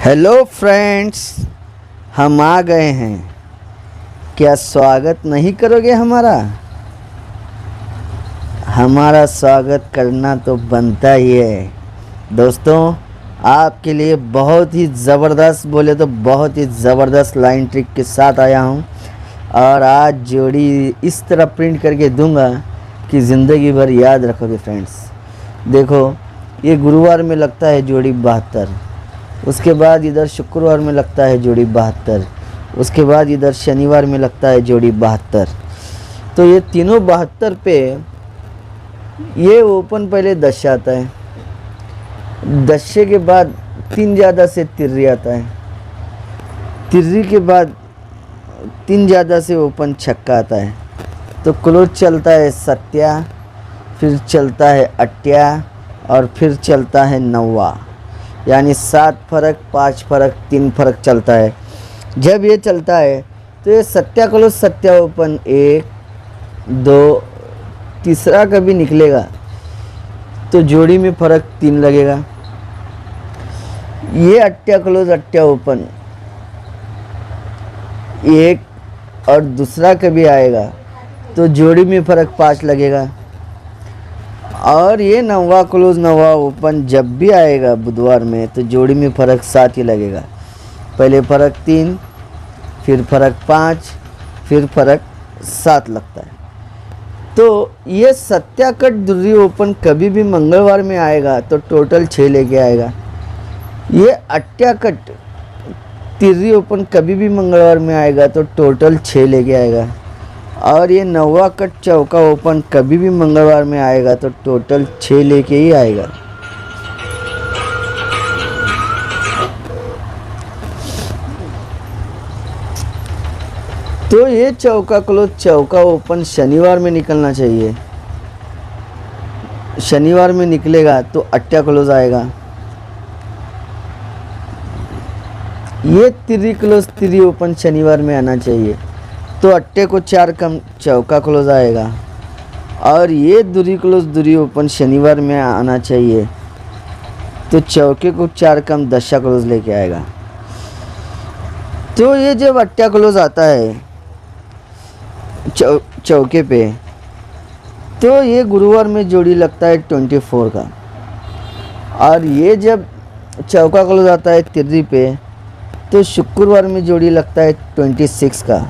Hello friends, हम आ गए हैं। क्या स्वागत नहीं करोगे हमारा स्वागत करना तो बनता ही है। दोस्तों, आपके लिए बहुत ही ज़बरदस्त, बोले तो बहुत ही ज़बरदस्त लाइन ट्रिक के साथ आया हूँ। और आज जोड़ी इस तरह प्रिंट करके दूंगा कि ज़िंदगी भर याद रखोगे फ्रेंड्स। देखो, ये गुरुवार में लगता है जोड़ी 72, उसके बाद इधर शुक्रवार में लगता है जोड़ी 72, उसके बाद इधर शनिवार में लगता है जोड़ी 72। तो ये तीनों 72 पे ये ओपन पहले 10 आता है, 10 के बाद 3 ज़्यादा से तिर्री आता है, तिर्री के बाद 3 ज़्यादा से ओपन छक्का आता है। तो क्लोज चलता है सत्या, फिर चलता है अट्या और फिर चलता है नौवा, यानी 7 फर्क, 5 फर्क, 3 फर्क चलता है। जब ये चलता है तो ये सत्या क्लोज सत्या ओपन 1 2, तीसरा कभी निकलेगा तो जोड़ी में फर्क 3 लगेगा। ये अट्या क्लोज अट्या ओपन 1 और दूसरा कभी आएगा तो जोड़ी में फर्क 5 लगेगा। और ये नौवा क्लोज नौवा ओपन जब भी आएगा बुधवार में तो जोड़ी में फ़र्क 7 ही लगेगा। पहले फ़र्क 3, फिर फ़र्क 5, फिर फ़र्क 7 लगता है। तो ये सत्याकट दुर्री ओपन कभी भी मंगलवार में आएगा तो टोटल 6 लेके आएगा। ये अट्याकट तिर्री ओपन कभी भी मंगलवार में आएगा तो टोटल 6 लेके आएगा। और ये नौवा कट चौका ओपन कभी भी मंगलवार में आएगा तो टोटल 6 लेके ही आएगा। तो ये चौका क्लोज चौका ओपन शनिवार में निकलना चाहिए। शनिवार में निकलेगा तो अट्या क्लोज आएगा। ये तिर्री क्लोज तिर्री ओपन शनिवार में आना चाहिए तो अट्टे को 4 कम चौका क्लोज आएगा। और ये दुरी क्लोज दुरी ओपन शनिवार में आना चाहिए तो चौके को 4 कम दशा क्लोज लेके आएगा। तो ये जब अट्टा क्लोज आता है चौके पे तो ये गुरुवार में जोड़ी लगता है 24 का। और ये जब चौका क्लोज आता है तिर्री पे तो शुक्रवार में जोड़ी लगता है 26 का।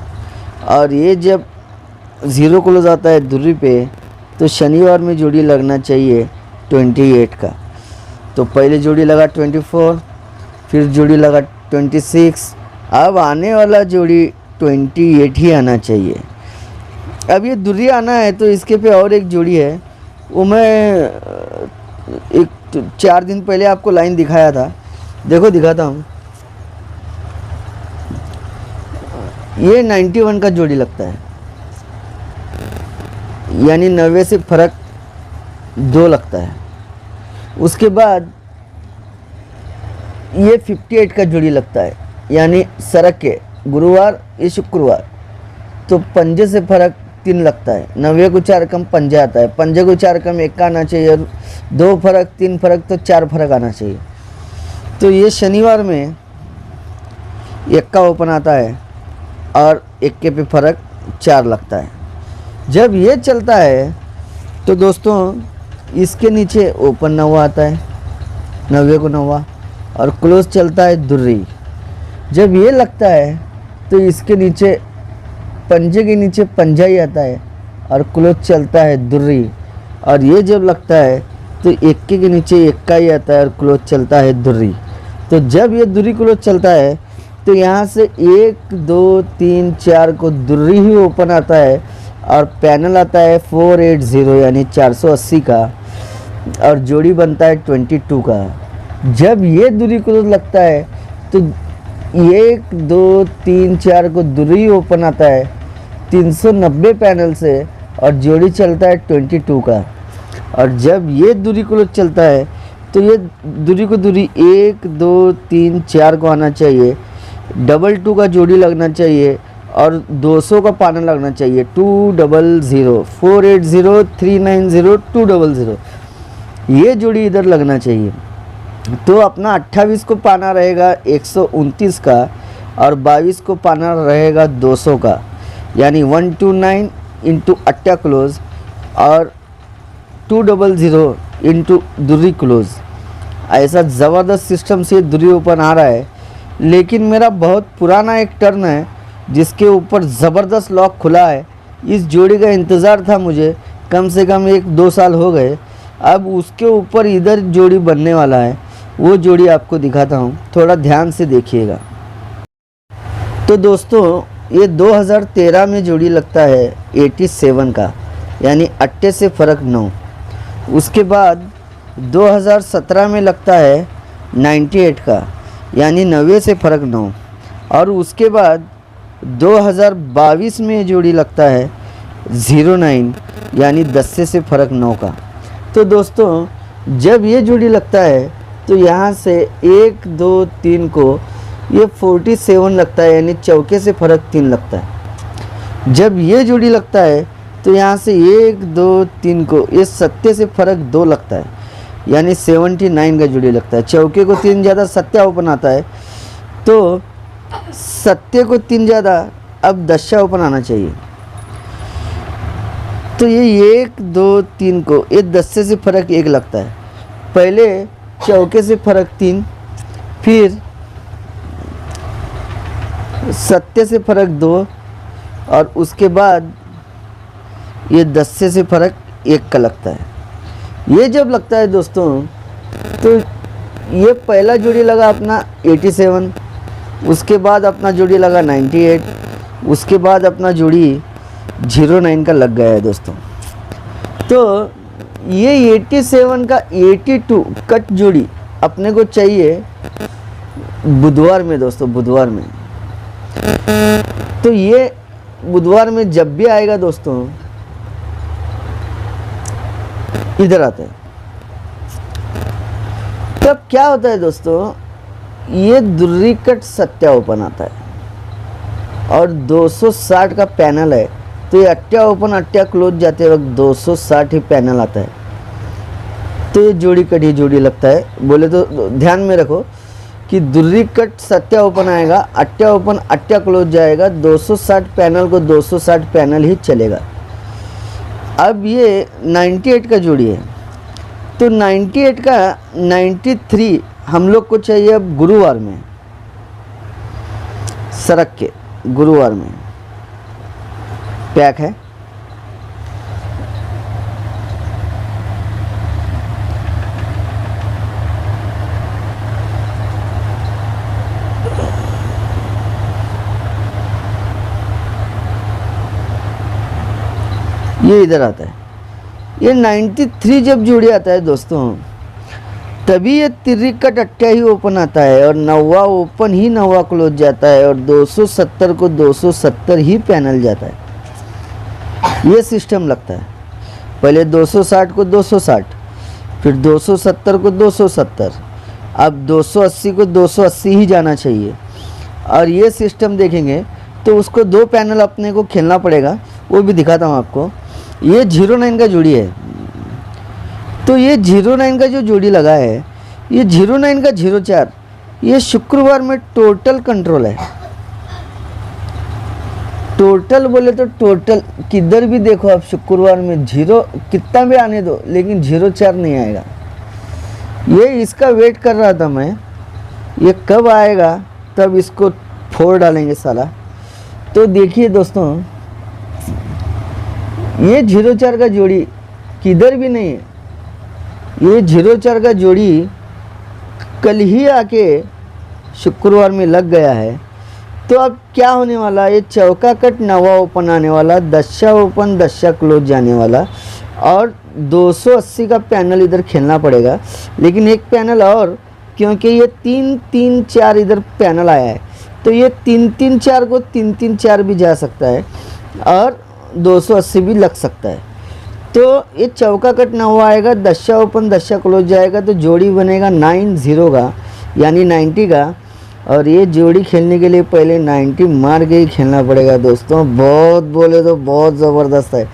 और ये जब 0 क्लोज आता है दुर्री पे तो शनिवार में जोड़ी लगना चाहिए 28 का। तो पहले जोड़ी लगा 24, फिर जोड़ी लगा 26, अब आने वाला जोड़ी 28 ही आना चाहिए। अब ये दुर्री आना है तो इसके पे और एक जोड़ी है, वो मैं एक 4 दिन पहले आपको लाइन दिखाया था। देखो दिखाता हूँ। ये 91 का जोड़ी लगता है, यानी 90 से फर्क 2 लगता है। उसके बाद ये 58 का जोड़ी लगता है, यानी सरक के गुरुवार ये शुक्रवार तो पंजे से फर्क 3 लगता है। 90 को 4 कम पंजा आता है, पंजे को 4 कम 1 का आना चाहिए, 2 फर्क 3 फर्क तो 4 फर्क आना चाहिए। तो ये शनिवार में 1 का ओपन आता है और 1 के पे फ़र्क 4 लगता है। जब ये चलता है तो दोस्तों इसके नीचे ओपन नौवा आता है, 90 को नौवा, और क्लोज चलता है दुर्री। जब ये लगता है तो इसके नीचे पंजे के नीचे पंजा ही आता है और क्लोज चलता है दुर्री। और ये जब लगता है तो 1 के नीचे 1 का ही आता है और क्लोज चलता है दुर्री। तो जब ये दुर्री क्लोज चलता है तो यहाँ से 1 2 3 4 को दुर्री ही ओपन आता है और पैनल आता है 480 यानी 480 का, और जोड़ी बनता है 22 का। जब ये दुर्री क्लोज लगता है तो 1 2 3 4 को दुर्री ओपन आता है 390 पैनल से और जोड़ी चलता है 22 का। और जब ये दुर्री क्लोज चलता है तो ये दुर्री को दुर्री 1 2 3 4 को आना चाहिए, 22 का जोड़ी लगना चाहिए और 200 का पाना लगना चाहिए। 200 480 390 200 ये जोड़ी इधर लगना चाहिए। तो अपना 28 को पाना रहेगा 129 का और 22 को पाना रहेगा 200 का, यानी 129 इंटू अट्टा क्लोज और 200 इंटू दुर्री क्लोज। ऐसा ज़बरदस्त सिस्टम से दुर्री ओपन आ रहा है। लेकिन मेरा बहुत पुराना एक टर्न है जिसके ऊपर ज़बरदस्त लॉक खुला है। इस जोड़ी का इंतज़ार था मुझे, कम से कम 1-2 साल हो गए। अब उसके ऊपर इधर जोड़ी बनने वाला है, वो जोड़ी आपको दिखाता हूँ, थोड़ा ध्यान से देखिएगा। तो दोस्तों ये 2013 में जोड़ी लगता है 87 का, यानी अट्टे से फ़र्क 9। उसके बाद 2017 में लगता है 98 का, यानी 90 से फ़र्क 9। और उसके बाद 2022 में जोड़ी लगता है 09, यानी 10 से फ़र्क 9 का। तो दोस्तों जब ये जोड़ी लगता है तो यहाँ से 1, 2, 3 को ये 47 लगता है, यानी चौके से फ़र्क 3 लगता है। जब ये जोड़ी लगता है तो यहाँ से 1, 2, 3 को ये 7 से फ़र्क 2 लगता है, यानी 79 का जोड़ी लगता है। चौके को 3 ज़्यादा सत्या ओपन आता है, तो सत्य को 3 ज़्यादा अब दशा ओपन आना चाहिए। तो ये 1, 2, 3 को ये 10 से फ़र्क 1 लगता है। पहले चौके से फ़र्क 3, फिर सत्य से फ़र्क 2 और उसके बाद ये 10 से फ़र्क 1 का लगता है। ये जब लगता है दोस्तों तो ये पहला जोड़ी लगा अपना 87, उसके बाद अपना जोड़ी लगा 98, उसके बाद अपना जोड़ी 09 का लग गया है दोस्तों। तो ये 87 का 82 कट जोड़ी अपने को चाहिए बुधवार में दोस्तों, बुधवार में। तो ये बुधवार में जब भी आएगा दोस्तों, इधर आता है। तब क्या होता है दोस्तों, ये दुर्री कट सत्या ओपन आता है और 260 का पैनल है, तो ये अट्टा ओपन अट्टा क्लोज जाते वक्त 260 ही पैनल आता है। तो ये जोड़ी कट ही जोड़ी लगता है। बोले तो ध्यान में रखो कि दुर्री कट सत्या ओपन आएगा, अट्टा ओपन अट्टा क्लोज जाएगा, 260 पैनल को 260 पैनल ही चलेगा। अब ये 98 का जोड़ी है, तो 98 का 93 हम लोग को चाहिए अब गुरुवार में, सरक के गुरुवार में पैक है। ये इधर आता है। ये 93 जब जोड़ी आता है दोस्तों, तभी ये तिर्री कट अट्टा ही ओपन आता है और 9वां ओपन ही 9वां क्लोज जाता है और 270 को 270 ही पैनल जाता है। ये सिस्टम लगता है। पहले 260 को 260, फिर 270 को 270, अब 280 को 280 ही जाना चाहिए। और ये सिस्टम देखेंगे तो उसको 2 पैनल अपने को खेलना पड़ेगा, वो भी दिखाता हूँ आपको। ये 09 का जोड़ी है, तो ये 09 का जो जोड़ी लगा है, ये 09 का 04, ये शुक्रवार में टोटल कंट्रोल है। टोटल बोले तो टोटल किधर भी देखो आप, शुक्रवार में 0 कितना भी आने दो, लेकिन 04 नहीं आएगा। ये इसका वेट कर रहा था मैं, ये कब आएगा तब इसको फोड़ डालेंगे साला। तो देखिए दोस्तों, ये 04 का जोड़ी किधर भी नहीं है। ये 04 का जोड़ी कल ही आके शुक्रवार में लग गया है। तो अब क्या होने वाला, ये चौका कट 9वां ओपन आने वाला, दशा ओपन दशा क्लोज जाने वाला और 280 का पैनल इधर खेलना पड़ेगा। लेकिन एक पैनल और, क्योंकि ये 3-3-4 इधर पैनल आया है, तो ये 3-3-4 को 3-3-4 भी जा सकता है और 280 भी लग सकता है। तो ये चौका कट 9 आएगा, दशा ओपन दशा क्लोज जाएगा, तो जोड़ी बनेगा 90 का, यानी 90 का। और ये जोड़ी खेलने के लिए पहले 90 मार के ही खेलना पड़ेगा दोस्तों। बहुत बोले तो बहुत ज़बरदस्त है।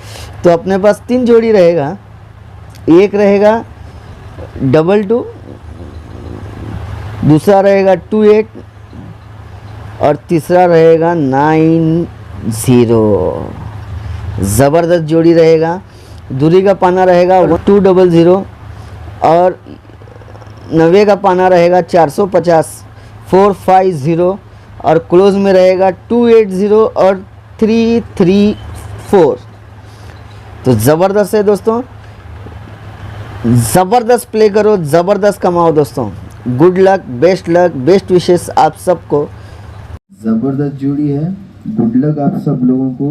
तो अपने पास 3 जोड़ी रहेगा, एक रहेगा 22, दूसरा रहेगा 2-8 और तीसरा रहेगा 9-0। ज़बरदस्त जोड़ी रहेगा। दूरी का पाना रहेगा 200 और 90 का पाना रहेगा 450 450 और क्लोज में रहेगा 280 और 334। तो ज़बरदस्त है दोस्तों, ज़बरदस्त प्ले करो, ज़बरदस्त कमाओ दोस्तों। गुड लक, बेस्ट विशेस आप सबको। जबरदस्त जोड़ी है, गुड लक आप सब लोगों को।